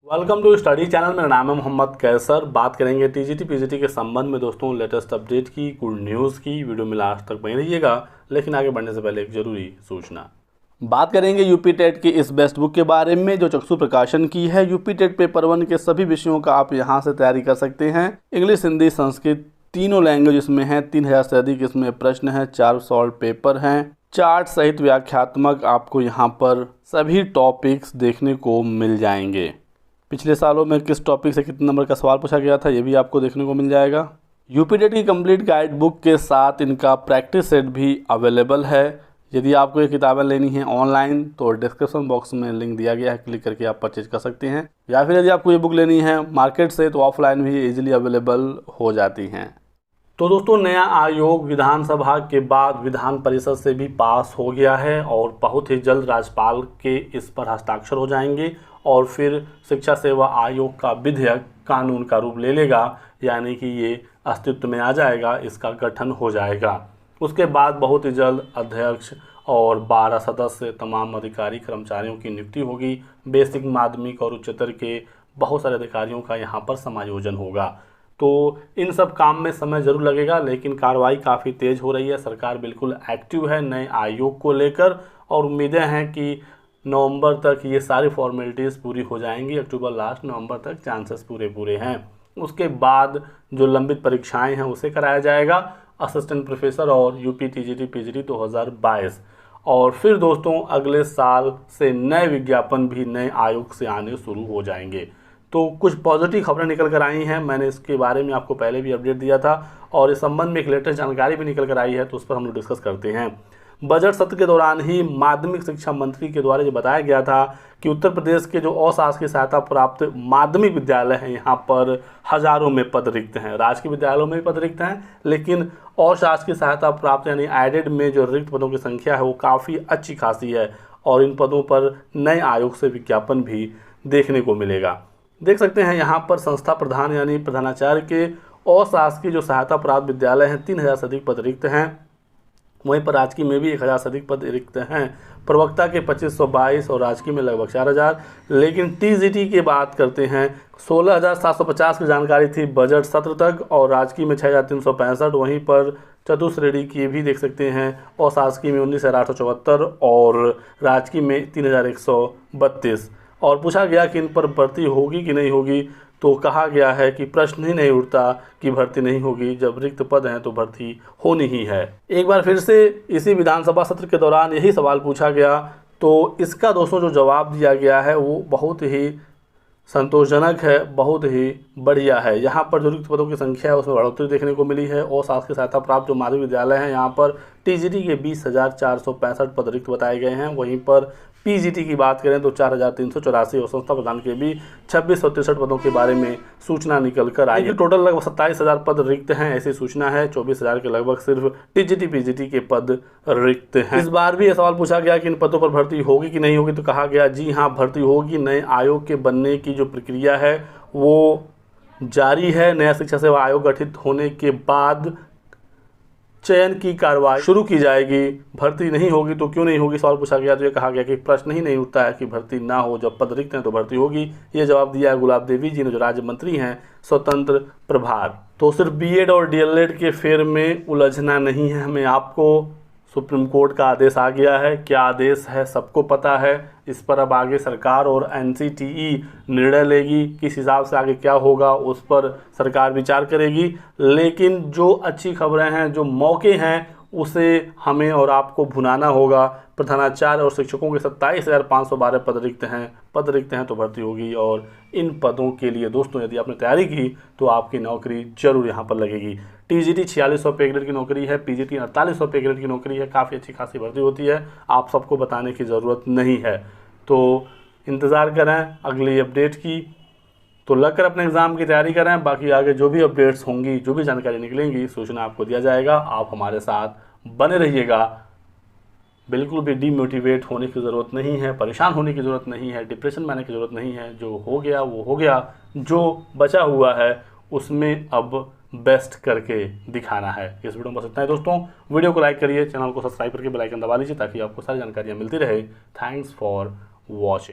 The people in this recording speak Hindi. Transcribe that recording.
Welcome to study channel. मेरा नाम है मोहम्मद कैसर। बात करेंगे टीजीटी पीजीटी के संबंध में दोस्तों लेटेस्ट अपडेट की, गुड न्यूज़ की। वीडियो में लास्ट तक बने रहिएगा। लेकिन आगे बढ़ने से पहले एक जरूरी सूचना, बात करेंगे यूपी टेट की इस बेस्ट बुक के बारे में जो चक्षु प्रकाशन की है। यूपी टेट पेपर 1 के सभी विषयों का आप यहां से तैयारी कर सकते हैं। इंग्लिश, हिंदी, संस्कृत तीनों लैंग्वेज इसमें हैं। 3000 से अधिक इसमें प्रश्न हैं, 4 सॉल्व पेपर हैं, चार्ट सहित व्याख्यात्मक आपको यहाँ पर सभी टॉपिक्स देखने को मिल जाएंगे। पिछले सालों में किस टॉपिक से कितने नंबर का सवाल पूछा गया था ये भी आपको देखने को मिल जाएगा। यूपी टेट की कंप्लीट गाइड बुक के साथ इनका प्रैक्टिस सेट भी अवेलेबल है। यदि आपको ये किताबें लेनी है ऑनलाइन तो डिस्क्रिप्शन बॉक्स में लिंक दिया गया है, क्लिक करके आप परचेज कर सकते हैं। या फिर यदि आपको ये बुक लेनी है मार्केट से तो ऑफलाइन भी इजीली अवेलेबल हो जाती हैं। तो दोस्तों नया आयोग विधानसभा के बाद विधान परिषद से भी पास हो गया है और बहुत ही जल्द राज्यपाल के इस पर हस्ताक्षर हो जाएंगे और फिर शिक्षा सेवा आयोग का विधेयक कानून का रूप ले लेगा, यानी कि ये अस्तित्व में आ जाएगा, इसका गठन हो जाएगा। उसके बाद बहुत ही जल्द अध्यक्ष और 12 सदस्य तमाम अधिकारी कर्मचारियों की नियुक्ति होगी। बेसिक, माध्यमिक और उच्चतर के बहुत सारे अधिकारियों का यहाँ पर समायोजन होगा। तो इन सब काम में समय ज़रूर लगेगा, लेकिन कार्रवाई काफ़ी तेज़ हो रही है। सरकार बिल्कुल एक्टिव है नए आयोग को लेकर और उम्मीदें हैं कि नवंबर तक ये सारी फॉर्मेलिटीज़ पूरी हो जाएंगी। अक्टूबर लास्ट, नवंबर तक चांसेस पूरे हैं। उसके बाद जो लंबित परीक्षाएं हैं उसे कराया जाएगा, असिस्टेंट प्रोफेसर और यूपी टीजीटी पीजीटी 2022। और फिर दोस्तों अगले साल से नए विज्ञापन भी नए आयोग से आने शुरू हो जाएंगे। तो कुछ पॉजिटिव खबरें निकल कर आई हैं। मैंने इसके बारे में आपको पहले भी अपडेट दिया था और इस संबंध में एक लेटेस्ट जानकारी भी निकल कर आई है, तो उस पर हम लोग डिस्कस करते हैं। बजट सत्र के दौरान ही माध्यमिक शिक्षा मंत्री के द्वारा ये बताया गया था कि उत्तर प्रदेश के जो अशासकीय सहायता प्राप्त माध्यमिक विद्यालय हैं यहाँ पर हजारों में पद रिक्त हैं। राजकीय विद्यालयों में भी पद रिक्त हैं, लेकिन अशासकीय सहायता प्राप्त यानी एडेड में जो रिक्त पदों की संख्या है वो काफ़ी अच्छी खासी है और इन पदों पर नए आयोग से विज्ञापन भी देखने को मिलेगा। देख सकते हैं यहाँ पर संस्था प्रधान यानी प्रधानाचार्य के अशासकीय जो सहायता प्राप्त विद्यालय हैं 3000 से अधिक पद रिक्त हैं। वहीं पर राजकीय में भी 1000 से अधिक पद रिक्त हैं। प्रवक्ता के 2522 और राजकीय में लगभग 4000। लेकिन टीजीटी की बात करते हैं 16750 की जानकारी थी बजट सत्र तक और राजकीय में 6365। वहीं पर चतुश्रेणी की भी देख सकते हैं, अशासकीय में 19874 और राजकीय में 3132। और पूछा गया कि इन पर भर्ती होगी कि नहीं होगी, तो कहा गया है कि प्रश्न ही नहीं उठता कि भर्ती नहीं होगी। जब रिक्त पद हैं तो भर्ती होनी ही है। एक बार फिर से इसी विधानसभा सत्र के दौरान यही सवाल पूछा गया, तो इसका दोस्तों जो जवाब दिया गया है वो बहुत ही संतोषजनक है, बहुत ही बढ़िया है। यहाँ पर जो रिक्त पदों की संख्या है उसमें बढ़ोतरी देखने को मिली है और शासकीय सहायता प्राप्त जो माध्यमिक विद्यालय हैं यहाँ पर टीजीटी के 20,465 पद रिक्त बताए गए हैं। वहीं पर पीजीटी की बात करें तो 4,384 और संस्था प्रधान के भी 2663 पदों के बारे में सूचना निकल कर आई है। टोटल लगभग 27,000 पद रिक्त हैं ऐसी सूचना है। 24,000 के लगभग सिर्फ टीजीटी पीजीटी के पद रिक्त हैं। इस बार भी यह सवाल पूछा गया कि इन पदों पर भर्ती होगी कि नहीं होगी, तो कहा गया जी हाँ भर्ती होगी। नए आयोग के बनने की जो प्रक्रिया है वो जारी है। नया शिक्षा सेवा आयोग गठित होने के बाद चयन की कार्रवाई शुरू की जाएगी। भर्ती नहीं होगी तो क्यों नहीं होगी सवाल पूछा गया, तो ये कहा गया कि प्रश्न ही नहीं उठता है कि भर्ती ना हो, जब पद रिक्त हैं तो भर्ती होगी। ये जवाब दिया है गुलाब देवी जी ने जो राज्य मंत्री हैं स्वतंत्र प्रभार। तो सिर्फ बीएड और डीएलएड के फेर में उलझना नहीं है हमें। आपको सुप्रीम कोर्ट का आदेश आ गया है, क्या आदेश है सबको पता है। इस पर अब आगे सरकार और एनसीटीई निर्णय लेगी, किस हिसाब से आगे क्या होगा उस पर सरकार विचार करेगी। लेकिन जो अच्छी खबरें हैं, जो मौके हैं, उसे हमें और आपको भुनाना होगा। प्रधानाचार्य और शिक्षकों के 27,512 पद रिक्त हैं तो भर्ती होगी। और इन पदों के लिए दोस्तों यदि आपने तैयारी की तो आपकी नौकरी जरूर यहाँ पर लगेगी। टीजीटी 4600 पे ग्रेड की नौकरी है, पीजीटी 4800 पे ग्रेड की नौकरी है। काफ़ी अच्छी खासी भर्ती होती है, आप सबको बताने की ज़रूरत नहीं है। तो इंतज़ार करें अगली अपडेट की, तो लगकर अपने एग्ज़ाम की तैयारी करें। बाकी आगे जो भी अपडेट्स होंगी, जो भी जानकारी निकलेंगी, सूचना आपको दिया जाएगा। आप हमारे साथ बने रहिएगा। बिल्कुल भी डीमोटिवेट होने की ज़रूरत नहीं है, परेशान होने की ज़रूरत नहीं है, डिप्रेशन में आने की ज़रूरत नहीं है। जो हो गया वो हो गया, जो बचा हुआ है उसमें अब बेस्ट करके दिखाना है। इस वीडियो में बस इतना है दोस्तों। वीडियो को लाइक करिए, चैनल को सब्सक्राइब करके बेल आइकन दबा लीजिए ताकि आपको सारी जानकारियाँ मिलती रहे। Thanks for watching.